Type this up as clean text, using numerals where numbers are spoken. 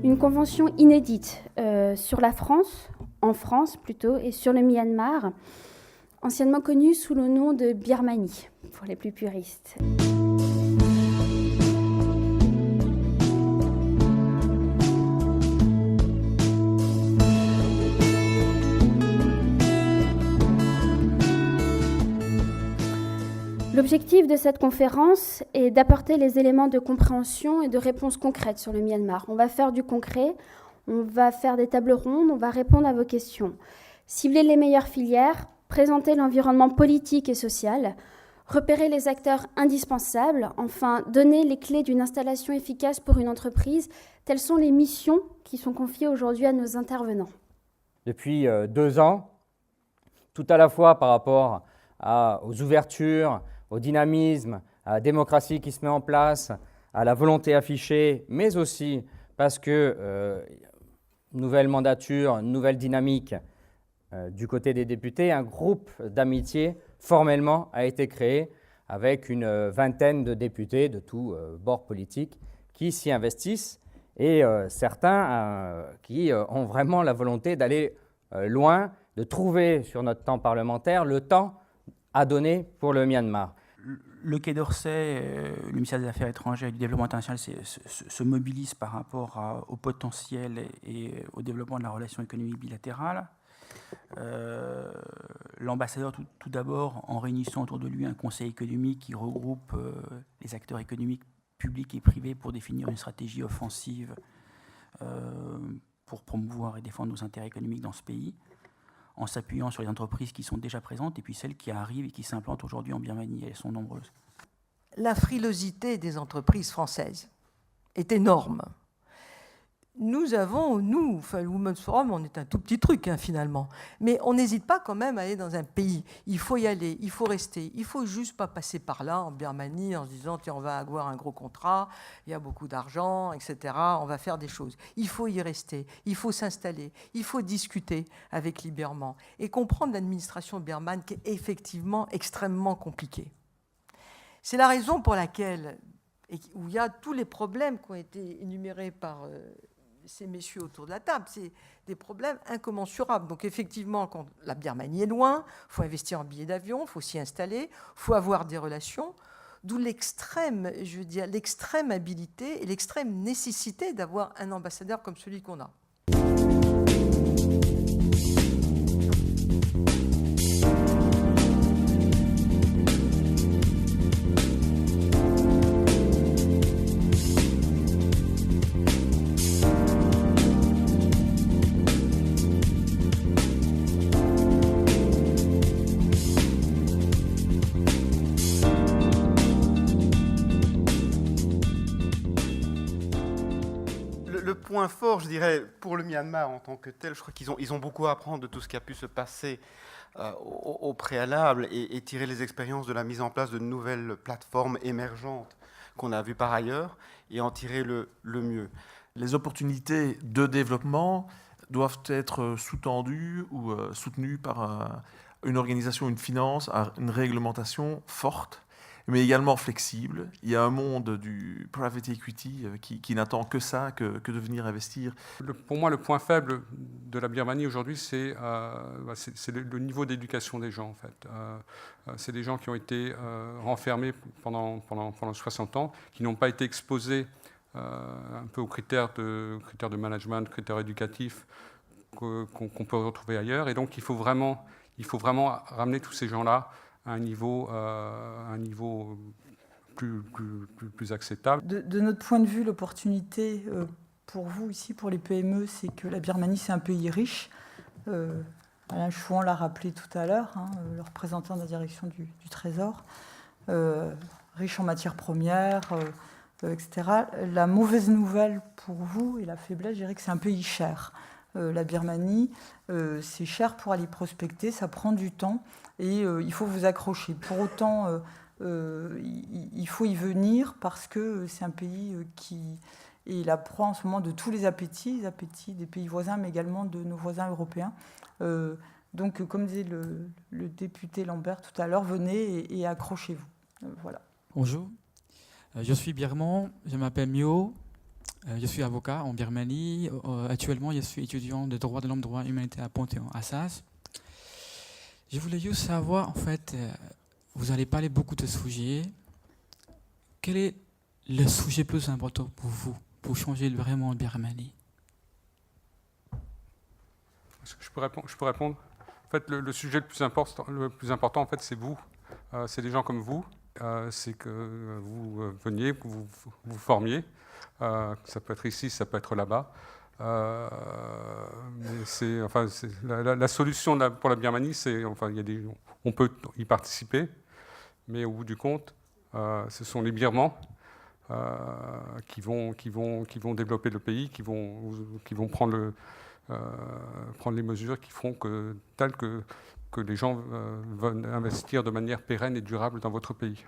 une convention inédite sur la France, en France plutôt, et sur le Myanmar, anciennement connu sous le nom de Birmanie, pour les plus puristes. L'objectif de cette conférence est d'apporter les éléments de compréhension et de réponse concrètes sur le Myanmar. On va faire du concret, on va faire des tables rondes, on va répondre à vos questions. Cibler les meilleures filières, présenter l'environnement politique et social, repérer les acteurs indispensables, enfin donner les clés d'une installation efficace pour une entreprise. Telles sont les missions qui sont confiées aujourd'hui à nos intervenants. Depuis 2 ans, tout à la fois par rapport aux ouvertures, au dynamisme, à la démocratie qui se met en place, à la volonté affichée, mais aussi parce que nouvelle mandature, nouvelle dynamique du côté des députés, un groupe d'amitié formellement a été créé avec une vingtaine de députés de tous bords politiques qui s'y investissent et certains qui ont vraiment la volonté d'aller loin, de trouver sur notre temps parlementaire le temps à donner pour le Myanmar. Le Quai d'Orsay, le ministère des Affaires étrangères et du Développement international se mobilise par rapport au potentiel et au développement de la relation économique bilatérale. L'ambassadeur, tout d'abord, en réunissant autour de lui un conseil économique qui regroupe les acteurs économiques publics et privés pour définir une stratégie offensive pour promouvoir et défendre nos intérêts économiques dans ce pays, en s'appuyant sur les entreprises qui sont déjà présentes et puis celles qui arrivent et qui s'implantent aujourd'hui en Birmanie. Elles sont nombreuses. La frilosité des entreprises françaises est énorme. Nous, le Women's Forum, on est un tout petit truc finalement, mais on n'hésite pas quand même à aller dans un pays. Il faut y aller, il faut rester, il faut juste pas passer par là en Birmanie en se disant tiens, on va avoir un gros contrat, il y a beaucoup d'argent, etc. On va faire des choses. Il faut y rester, il faut s'installer, il faut discuter avec les Birmans et comprendre l'administration birmane qui est effectivement extrêmement compliquée. C'est la raison pour laquelle, où il y a tous les problèmes qui ont été énumérés par ces messieurs autour de la table, c'est des problèmes incommensurables. Donc effectivement, quand la Birmanie est loin, il faut investir en billets d'avion, il faut s'y installer, il faut avoir des relations, d'où l'extrême habilité et l'extrême nécessité d'avoir un ambassadeur comme celui qu'on a. Le point fort, je dirais, pour le Myanmar en tant que tel, je crois qu'ils ont beaucoup à apprendre de tout ce qui a pu se passer au préalable et tirer les expériences de la mise en place de nouvelles plateformes émergentes qu'on a vues par ailleurs et en tirer le mieux. Les opportunités de développement doivent être sous-tendues ou soutenues par une organisation, une finance, une réglementation forte, mais également flexible. Il y a un monde du private equity qui n'attend que ça, que de venir investir. Pour moi, le point faible de la Birmanie aujourd'hui, c'est le niveau d'éducation des gens, en fait. C'est des gens qui ont été renfermés pendant 60 ans, qui n'ont pas été exposés un peu aux critères de management, critères éducatifs qu'on peut retrouver ailleurs. Et donc, il faut vraiment ramener tous ces gens-là à un niveau plus acceptable. De notre point de vue, l'opportunité pour vous ici, pour les PME, c'est que la Birmanie, c'est un pays riche. Alain Chouan l'a rappelé tout à l'heure, le représentant de la direction du Trésor, riche en matières premières, etc. La mauvaise nouvelle pour vous et la faiblesse, je dirais que c'est un pays cher. La Birmanie, c'est cher pour aller prospecter, ça prend du temps et il faut vous accrocher. Pour autant, il faut y venir parce que c'est un pays qui est la proie en ce moment de tous les appétits des pays voisins, mais également de nos voisins européens. Donc, comme disait le député Lambert tout à l'heure, venez et accrochez-vous. Voilà. Bonjour, je suis birman, je m'appelle Mio. Je suis avocat en Birmanie. Actuellement, je suis étudiant de droit de l'homme, droit et humanité à Panthéon-Assas. Je voulais juste savoir, en fait, vous allez parler beaucoup de sujets. Quel est le sujet plus important pour vous, pour changer vraiment en Birmanie? Je peux répondre. En fait, le sujet le plus important, en fait, c'est vous. C'est des gens comme vous. C'est que vous veniez, que vous formiez. Ça peut être ici, ça peut être là-bas. Mais la solution pour la Birmanie, c'est, enfin, on peut y participer, mais au bout du compte, ce sont les Birmans qui vont développer le pays, qui vont prendre les mesures qui feront que les gens veulent investir de manière pérenne et durable dans votre pays.